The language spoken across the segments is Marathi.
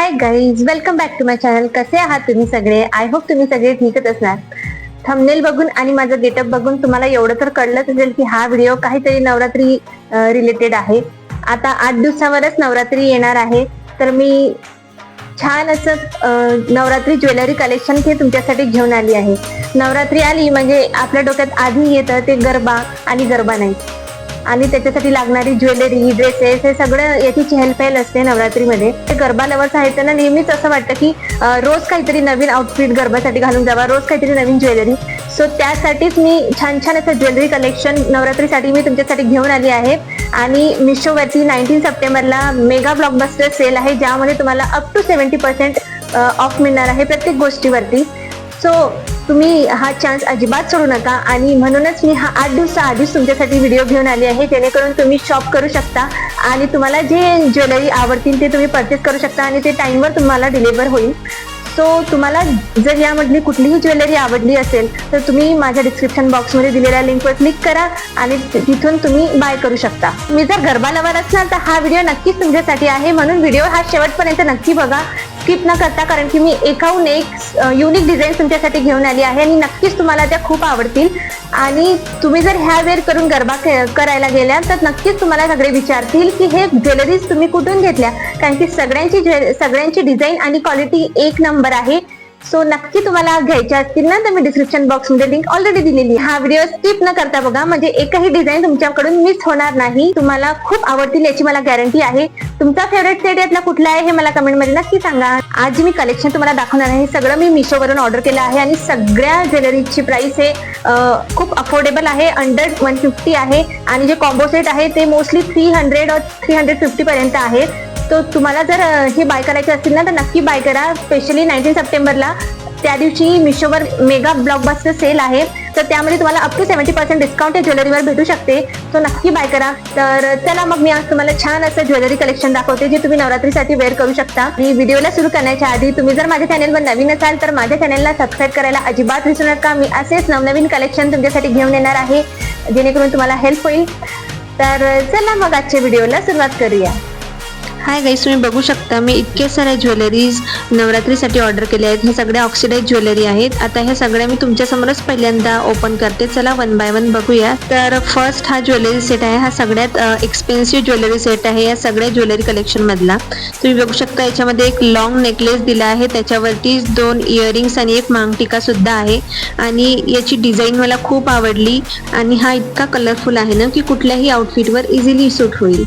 High guys, welcome back to my channel. कसे आहात तुम्ही सगळे? आय होप तुम्ही सगळे ठीकच असणार. थंबनेल बघून आणि माझा गेटअप बघून तुम्हाला एवढं तर कळलंच असेल की हा व्हिडिओ काहीतरी नवरात्री रिलेटेड आहे. आता 8 दिवसावरच नवरात्री येणार आहे, तर मी छान असं नवरात्री ज्वेलरी कलेक्शन हे तुमच्यासाठी घेऊन आली आहे. नवरात्री आली म्हणजे आपल्या डोक्यात आधी येतं ते गरबा आणि गरबा नाही, आणि त्याच्यासाठी लागणारी ज्वेलरी, ड्रेसेस, हे सगळं याची चहलपहल असते नवरात्रीमध्ये. ते गरबा लवर्स आहेत त्यांना नेहमीच असं वाटतं की रोज काहीतरी नवीन आउटफिट गरबासाठी घालून जावा, रोज काहीतरी नवीन ज्वेलरी. सो त्यासाठीच मी छान छान असं ज्वेलरी कलेक्शन नवरात्रीसाठी मी तुमच्यासाठी घेऊन आली आहे. आणि मिशोवरती 19 सप्टेंबरला मेगा ब्लॉकबस्टर सेल आहे, ज्यामध्ये तुम्हाला अप टू 70% ऑफ मिळणार आहे प्रत्येक गोष्टीवरती. सो तुम्ही हा चान्स अजिबात सोडू नका, आणि म्हणूनच मी हा 8 दिवसा आधीच तुमच्यासाठी व्हिडिओ घेऊन आली आहे, जेणेकरून तुम्ही शॉप करू शकता आणि तुम्हाला जे ज्वेलरी आवडतील ते तुम्ही परचेस करू शकता आणि ते टाइमवर तुम्हाला डिलिव्हर होईल. सो तुम्हाला जर यामधली कुठलीही ज्वेलरी आवडली असेल तर तुम्ही माझ्या डिस्क्रिप्शन बॉक्समध्ये दिलेल्या लिंकवर क्लिक करा आणि तिथून तुम्ही बाय करू शकता. मी जर गरबा लवर असणार तर हा व्हिडिओ नक्कीच तुमच्यासाठी आहे, म्हणून व्हिडिओ हा शेवटपर्यंत नक्की बघा, स्किप न करता, कारण की मी एकाहून एक युनिक डिझाईन तुमच्यासाठी घेऊन आली आहे आणि नक्कीच तुम्हाला त्या खूप आवडतील. आणि तुम्ही जर ह्या वेअर करून गरबा करायला गेल्या तर नक्कीच तुम्हाला सगळे विचारतील की हे ज्वेलरीज तुम्ही कुठून घेतल्या, कारण की सगळ्यांची डिझाईन आणि क्वालिटी एक नंबर आहे. सो नक्की तुम्हाला घ्यायच्या असतील ना तर मी डिस्क्रिप्शन बॉक्स मध्ये लिंक ऑलरेडी दिलेली. हा व्हिडिओ स्किप न करता बघा, म्हणजे एकही डिझाईन तुमच्याकडून मिस होणार नाही. तुम्हाला खूप आवडतील याची मला गॅरंटी आहे. तुमचा फेवरेट सेट यातला कुठला आहे हे मला कमेंट मध्ये नक्की सांगा. आज मी कलेक्शन तुम्हाला दाखवणार आहे, सगळं मी मिशोवरून ऑर्डर केलं आहे आणि सगळ्या ज्वेलरीची प्राइस हे खूप अफोर्डेबल आहे, अंडर 150 आहे. आणि जे कॉम्बो सेट आहे ते मोस्टली 300 और 350 पर्यंत आहे. तो तुम्हाला जर हे बाय करायचे असतील ना तर नक्की बाय करा. स्पेशली 19 सप्टेंबरला त्या दिवशी मिशोवर मेगा ब्लॉकबस्टर सेल आहे, तर त्यामध्ये तुम्हाला अप टू 70% डिस्काउंट या ज्वेलरीवर भेटू शकते. तो नक्की बाय करा. तर चला मग मी आज तुम्हाला छान असं ज्वेलरी कलेक्शन दाखवते जे तुम्ही नवरात्रीसाठी वेअर करू शकता. आणि व्हिडिओला सुरू करण्याच्या आधी तुम्ही जर माझ्या चॅनलवर नवीन असाल तर माझ्या चॅनलला सबस्क्राईब करायला अजिबात विसरू नका. मी असेच नवनवीन कलेक्शन तुमच्यासाठी घेऊन येणार आहे, जेणेकरून तुम्हाला हेल्प होईल. तर चला मग आजच्या व्हिडिओला सुरुवात करूया. हाय गाईस, तुम्ही बघू शकता मी इतके सारे ज्वेलरीज नवरात्रीसाठी ऑर्डर केले आहेत. हे सगळे ऑक्सिडाइज ज्वेलरी आहेत. आता हे सगळे मी तुमच्यासमोरच पहिल्यांदा ओपन करते. चला वन बाय वन बघूया. तर फर्स्ट हा ज्वेलरी सेट आहे. हा सगळ्यात एक्सपेन्सिव्ह ज्वेलरी सेट आहे या सगळ्या ज्वेलरी कलेक्शन मधला. तुम्ही बघू शकता याच्यामध्ये एक लॉंग नेकलेस दिला आहे, त्याच्यावरती 2 इयरिंग्स आणि एक मांगटिका सुद्धा आहे. आणि याची डिझाईन मला खूप आवडली आणि हा इतका कलरफुल आहे ना की कुठल्याही आउटफिटवर इझिली सूट होईल.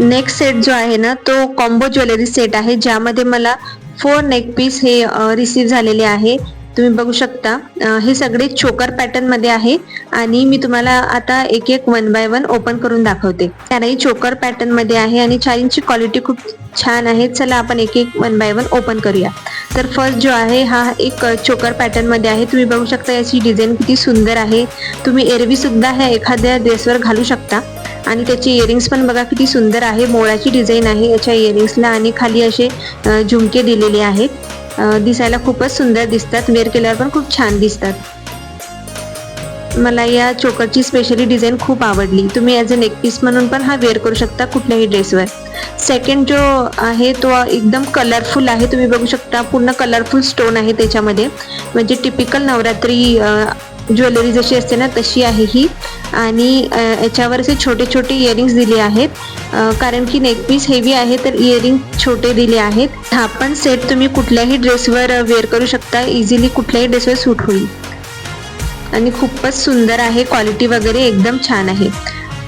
नेक्स्ट सेट जो आहे ना तो कॉम्बो ज्वेलरी सेट आहे, ज्यामध्ये मला 4 नेक पीस हे रिसीव्ह झालेले आहे. तुम्ही बघू शकता हे सगळे चोकर पॅटर्न मध्ये आहे आणि मी तुम्हाला आता एक एक वन बाय वन ओपन करून दाखवते. त्यालाही चोकर पॅटर्न मध्ये आहे आणि चारींची क्वालिटी खूप छान आहे. चला आपण एक एक वन बाय वन ओपन करूया. तर फर्स्ट जो आहे हा एक चोकर पॅटर्न मध्ये आहे. तुम्ही बघू शकता याची डिझाईन किती सुंदर आहे. तुम्ही एरवी सुद्धा ह्या एखाद्या ड्रेसवर घालू शकता. आणि त्याची इयरिंग्स पण बघा किती सुंदर आहे. मोळाची डिझाईन आहे याच्या इयरिंग्सला आणि खाली असे झुमके दिलेले आहेत. दिसायला खूपच सुंदर दिसतात. वेअर केल्यावर पण खूप छान दिसतात. मला या चोकरची स्पेशली डिझाईन खूप आवडली. तुम्ही ॲज अ नेक पीस म्हणून पण हा वेअर करू शकता कुठल्याही ड्रेसवर. सेकंड जो आहे तो एकदम कलरफुल आहे. तुम्ही बघू शकता पूर्ण कलरफुल स्टोन आहे त्याच्यामध्ये, म्हणजे टिपिकल नवरात्री ज्वेलरी जशी असते ना तशी आहे ही. आणि याच्यावर असे छोटे छोटे इयरिंग्स दिले आहेत, कारण की नेक पीस हेवी आहे तर इयरिंग छोटे दिले आहेत. हा पण सेट तुम्ही कुठल्याही ड्रेसवर वेअर करू शकता, इझिली कुठल्याही ड्रेसवर सूट होईल आणि खूपच सुंदर आहे. क्वालिटी वगैरे एकदम छान आहे.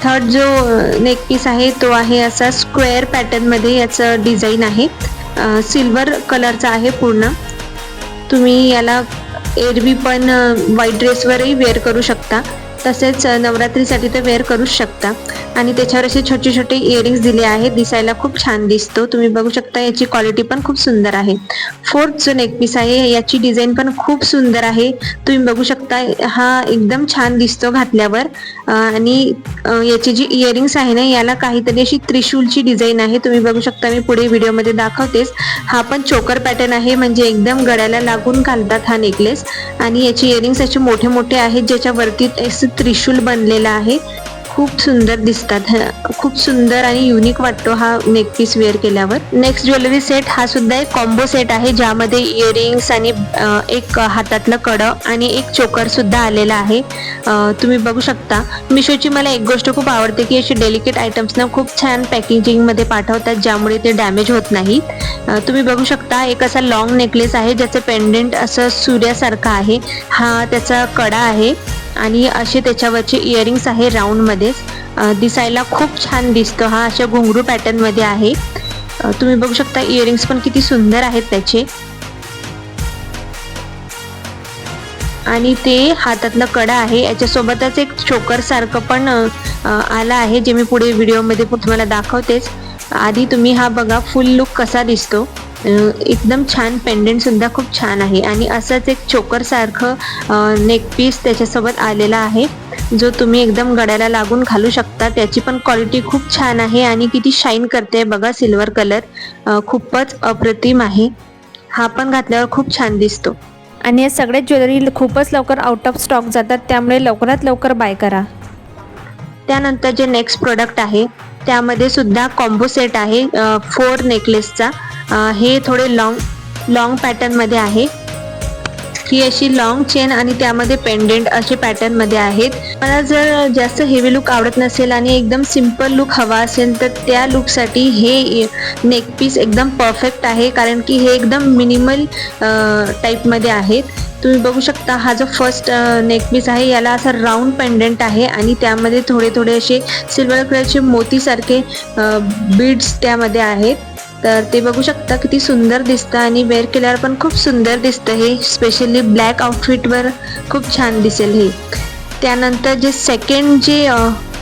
थर्ड जो नेक पीस आहे तो आहे असा स्क्वेअर पॅटर्न मध्ये याचं डिझाईन आहे. सिल्वर कलरचा आहे पूर्ण. तुम्ही याला एरवी पण व्हाईट ड्रेसवरही वेअर करू शकता, तसेच नवरात्रीसाठी तर वेअर करूच शकता. आणि त्याच्यावर असे छोटे छोटे इयरिंग्स दिले आहेत, दिसायला खूप छान दिसतो. तुम्ही बघू शकता याची क्वालिटी पण खूप सुंदर आहे. फोर्थ जो नेक पीस आहे याची डिझाईन पण खूप सुंदर आहे. तुम्ही बघू शकता हा एकदम छान दिसतो घातल्यावर. आणि याची जी इयरिंग्स आहे ना याला काहीतरी अशी त्रिशूलची डिझाईन आहे. तुम्ही बघू शकता, मी पुढे व्हिडिओमध्ये दाखवतेच. हा पण चोकर पॅटर्न आहे, म्हणजे एकदम गळ्याला लागून घालतात हा नेकलेस. आणि याची इयरिंग्स असे मोठे मोठे आहेत ज्याच्यावरती त्रिशूल बनलेला आहे. खूप सुंदर दिसतात. खूप सुंदर आणि युनिक वाटतो हा नेक पीस वेअर केल्यावर. नेक्स्ट ज्वेलरी सेट हा सुद्धा एक कॉम्बो सेट आहे, ज्यामध्ये इयरिंग्स आणि एक हातातलं कडं आणि एक चोकर सुद्धा आलेला आहे. तुम्ही बघू शकता. मिशोची मला एक गोष्ट खूप आवडते की अशी डेलिकेट आयटम्स ना खूप छान पॅकेजिंग मध्ये पाठवतात, ज्यामुळे ते डॅमेज होत नाही. तुम्ही बघू शकता एक असा लॉंग नेकलेस आहे, ज्याचं पेंडेंट असं सूर्यासारखं आहे. हा त्याचा कडा आहे आणि असे त्याच्यावरचे इयरिंग्स आहे राऊंड मध्ये. दिसायला खूप छान दिसतो. हा अशा घुंगरू पॅटर्न मध्ये आहे. तुम्ही बघू शकता इयरिंग्स पण किती सुंदर आहेत त्याचे. आणि ते हातातलं कडा आहे. याच्यासोबतच एक चोकर सारखं पण आला आहे, जे मी पुढे व्हिडिओमध्ये तुम्हाला दाखवतेच. आधी तुम्ही हा बघा फुल लुक कसा दिसतो. एकदम छान. पेंडेंट सुद्धा खूप छान आहे आणि असंच एक चोकर सारखं नेक पीस त्याच्यासोबत आलेला आहे, जो तुम्ही एकदम गळ्याला लागून घालू शकता. त्याची पण क्वालिटी खूप छान आहे आणि किती शाईन करते बघा. सिल्वर कलर खूपच अप्रतिम आहे. हा पण घातल्यावर खूप छान दिसतो. आणि या सगळ्या ज्वेलरी खूपच लवकर आउट ऑफ स्टॉक जातात, त्यामुळे लवकरात लवकर बाय करा. त्यानंतर जे नेक्स्ट प्रोडक्ट आहे त्यामध्ये सुद्धा कॉम्बो सेट आहे 4 नेकलेसचा. हे थोडे लॉंग पॅटर्न मध्ये आहे. ही अशी लॉंग चेन आणि त्यामध्ये पेंडेंट असे पॅटर्न मध्ये आहेत. मला जर जास्त हेवी लुक आवडत नसेल आणि एकदम सिंपल लुक हवा असेल तर त्या लुकसाठी हे नेक पीस एकदम परफेक्ट आहे, कारण की हे एकदम मिनिमल टाईपमध्ये आहेत. तुम्ही बघू शकता हा जो फर्स्ट नेक पीस आहे याला असा राऊंड पेंडेंट आहे आणि त्यामध्ये थोडे थोडे असे सिल्वर कलरचे मोतीसारखे बीड्स त्यामध्ये आहेत. तर ते बघू शकता किती सुंदर दिसतं आणि वेअर केल्यावर पण खूप सुंदर दिसतं. हे स्पेशली ब्लॅक आउटफिटवर खूप छान दिसेल हे. त्यानंतर जे सेकंड जे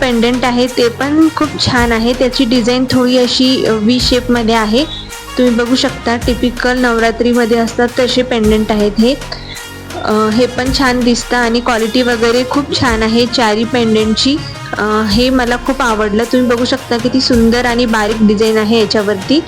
पेंडेंट आहे ते पण खूप छान आहे. त्याची डिझाईन थोडी अशी व्ही शेपमध्ये आहे. तुम्ही बघू शकता टिपिकल नवरात्रीमध्ये असतात तसे पेंडेंट आहेत हे. हे पण छान दिसतं आणि क्वालिटी वगैरे खूप छान आहे चारी पेंडेंटची. हे मला खूप आवडलं. तुम्ही बघू शकता किती सुंदर आणि बारीक डिझाईन आहे याच्यावरती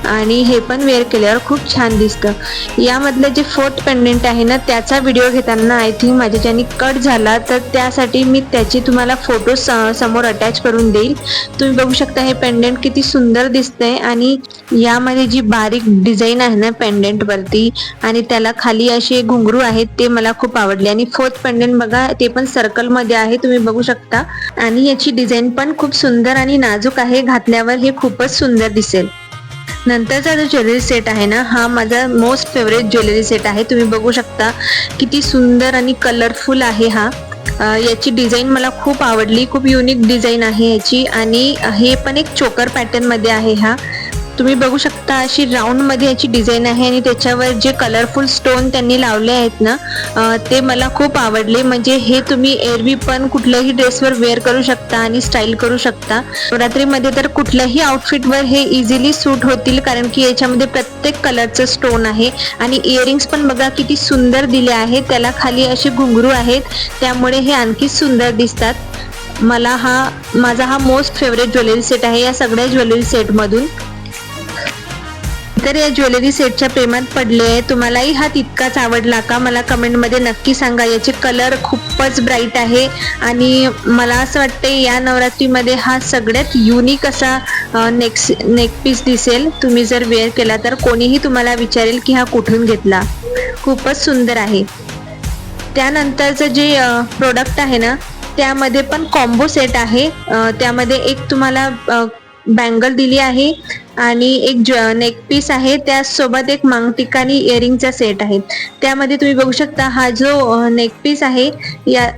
आणि हे पण वेअर केल्यावर खूप छान दिसतं. यामधलं जे फोर्थ पेंडेंट आहे ना त्याचा व्हिडिओ घेताना आय थिंक माझ्याच्यानी कट झाला, तर त्यासाठी मी त्याची तुम्हाला फोटो समोर अटॅच करून देईल. तुम्ही बघू शकता हे पेंडेंट किती सुंदर दिसतंय आणि यामध्ये जी बारीक डिझाईन आहे ना पेंडेंट वरती आणि त्याला खाली असे घुंगरू आहेत ते मला खूप आवडले. आणि फोर्थ पेंडेंट बघा ते पण सर्कल मध्ये आहे. तुम्ही बघू शकता आणि याची डिझाईन पण खूप सुंदर आणि नाजूक आहे. घातल्यावर हे खूपच सुंदर दिसेल. नंतरचा जो ज्वेलरी सेट आहे ना हा माझा मोस्ट फेवरेट ज्वेलरी सेट आहे. तुम्ही बघू शकता किती सुंदर आणि कलरफुल आहे हा. याची डिझाईन मला खूप आवडली. खूप युनिक डिझाईन आहे याची आणि हे पण एक चोकर पॅटर्न मध्ये आहे हा. तुम्ही बघू शकता अशी राऊंड मध्ये याची डिझाईन आहे आणि त्याच्यावर जे कलरफुल स्टोन त्यांनी लावले आहेत ना ते मला खूप आवडले. म्हणजे हे तुम्ही एरवी पण कुठल्याही ड्रेसवर वेअर करू शकता आणि स्टाईल करू शकता. नवरात्रीमध्ये तर कुठल्याही आउटफिटवर हे इझिली सूट होतील, कारण की याच्यामध्ये प्रत्येक कलरचं स्टोन आहे. आणि इयरिंग्स पण बघा किती सुंदर दिले आहेत. त्याला खाली असे घुंगरू आहेत, त्यामुळे हे आणखी सुंदर दिसतात. माझा हा मोस्ट फेवरेट ज्वेलरी सेट आहे या सगळ्या ज्वेलरी सेट मधून. तर या ज्वेलरी सेटच्या प्रेमात पडले आहे. तुम्हालाही हा तितकाच आवडला का मला कमेंटमध्ये नक्की सांगा. याचे कलर खूपच ब्राईट आहे आणि मला असं वाटते या नवरात्रीमध्ये हा सगळ्यात युनिक असा नेक पीस दिसेल. तुम्ही जर वेअर केला तर कोणीही तुम्हाला विचारेल की हा कुठून घेतला. खूपच सुंदर आहे. त्यानंतरचं जे प्रोडक्ट आहे ना त्यामध्ये पण कॉम्बो सेट आहे. त्यामध्ये एक तुम्हाला बँगल दिली आहे आणि एक नेक पीस आहे, त्यासोबत एक मांगटिका आणि इयरिंगचा सेट आहे. त्यामध्ये तुम्ही बघू शकता हा जो नेक पीस आहे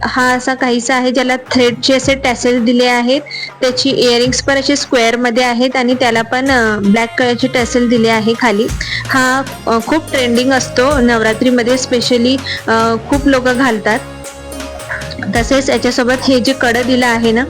हा असा काहीसा आहे, ज्याला थ्रेडचे असे टॅसेल दिले आहेत. त्याची इयरिंग्स पण असे स्क्वेअर मध्ये आहेत आणि त्याला पण ब्लॅक कलरचे टॅसेल दिले आहे खाली. हा खूप ट्रेंडिंग असतो नवरात्रीमध्ये, स्पेशली खूप लोक घालतात. तसेच याच्यासोबत हे जे कडं दिलं आहे ना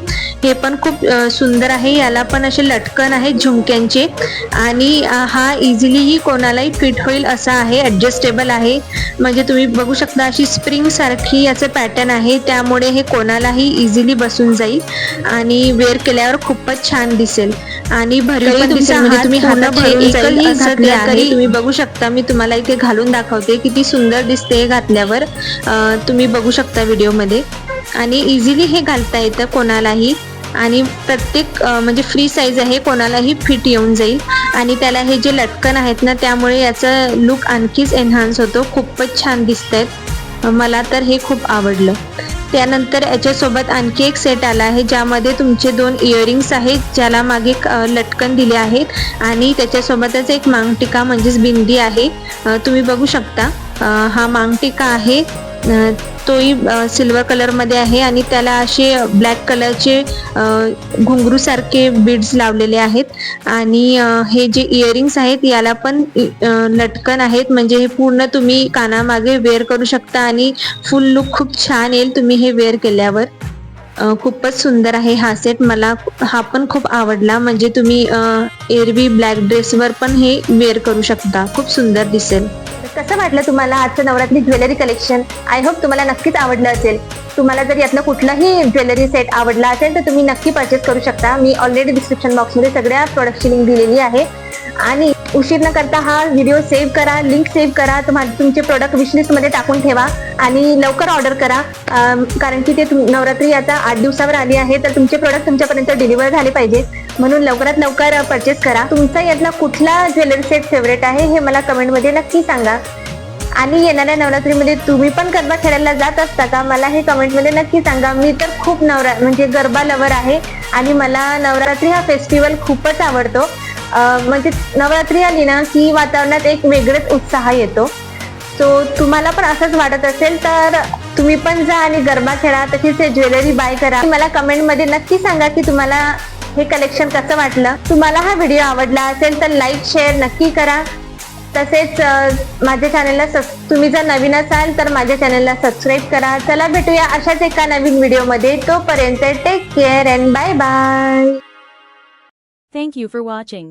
हे पण खूप सुंदर आहे. याला पण असे लटकन आहेत झुमक्यांचे आणि हा इझिलीही कोणालाही फिट होईल असा आहे. ऍडजस्टेबल आहे, म्हणजे तुम्ही बघू शकता अशी स्प्रिंग सारखी याचं पॅटर्न आहे, त्यामुळे हे कोणालाही इझिली बसून जाईल आणि वेअर केल्यावर खूपच छान दिसेल आणि भरीव पण दिसेल. म्हणजे तुम्ही हात भरून जाईल असं ते आहे. तुम्ही बघू शकता, मी तुम्हाला इथे घालून दाखवते किती सुंदर दिसते घातल्यावर. तुम्ही बघू शकता व्हिडिओ मध्ये आणि इझिली हे घालता येतं कोणालाही. आणि प्रत्येक म्हणजे फ्री साईज आहे, कोणालाही फिट येऊन जाईल. आणि त्याला हे जे लटकन आहेत ना, त्यामुळे याचा लुक आणखीच एन्हान्स होतो. खूपच छान दिसत मला तर हे खूप आवडलं. त्यानंतर याच्यासोबत आणखी एक सेट आला आहे, ज्यामध्ये तुमचे 2 इयरिंग्स आहेत, ज्याला मागे लटकन दिले आहेत आणि त्याच्यासोबतच एक मांगटिका म्हणजेच बिंदी आहे. तुम्ही बघू शकता हा मांगटिका आहे, तोही सिल्वर कलरमध्ये आहे आणि त्याला असे ब्लॅक कलरचे घुंगरूसारखे बीड्स लावलेले आहेत. आणि हे जे इयरिंग्स आहेत याला पण लटकन आहेत, म्हणजे हे पूर्ण तुम्ही कानामागे वेअर करू शकता आणि फुल लुक खूप छान येईल तुम्ही हे वेअर केल्यावर. खूपच सुंदर आहे हा सेट, मला हा पण खूप आवडला. म्हणजे तुम्ही एरवी ब्लॅक ड्रेसवर पण हे वेअर करू शकता, खूप सुंदर दिसेल. कसं वाटलं तुम्हाला आजचं Navratri jewellery collection? I hope तुम्हाला नक्कीच आवडलं असेल. तुम्हाला जर यातलं कुठलाही ज्वेलरी सेट आवडला असेल तर तुम्ही नक्की परचेस करू शकता. मी ऑलरेडी डिस्क्रिप्शन बॉक्समध्ये सगळ्या प्रोडक्टची लिंक दिलेली आहे. आणि उशीर न करता हा व्हिडिओ सेव्ह करा, लिंक सेव्ह करा, तुमचे प्रोडक्ट विशलिस्टमध्ये टाकून ठेवा आणि लवकर ऑर्डर करा. कारण की ते नवरात्री आता 8 दिवसावर आली आहे, तर तुमचे प्रोडक्ट तुमच्यापर्यंत डिलिव्हर झाले पाहिजे. म्हणून लवकरात लवकर परचेस करा. तुमचा यातला कुठला ज्वेलरी सेट फेवरेट आहे हे मला कमेंटमध्ये नक्की सांगा. आणि येणाऱ्या नवरात्रीमध्ये तुम्ही पण गरबा खेळायला जात असता का? मला हे कमेंटमध्ये नक्की सांगा. मी तर खूप म्हणजे गरबा लवर आहे आणि मला नवरात्री हा फेस्टिवल खूपच आवडतो. म्हणजे नवरात्री आली ना की वातावरणात एक वेगळाच उत्साह येतो. सो तुम्हाला पण असंच वाटत असेल तर तुम्ही पण जा आणि गरबा खेळा, तशीच ज्वेलरी बाय करा. मला कमेंटमध्ये नक्की सांगा की तुम्हाला हे कलेक्शन कसं वाटलं. तुम्हाला हा व्हिडिओ आवडला असेल तर लाईक शेअर नक्की करा. तसेच माझ्या चॅनलला तुम्ही जर नवीन असाल तर माझ्या चॅनलला सबस्क्राईब करा. चला भेटूया अशाच एका नवीन व्हिडिओमध्ये. तोपर्यंत take care and bye bye. Thank you for watching.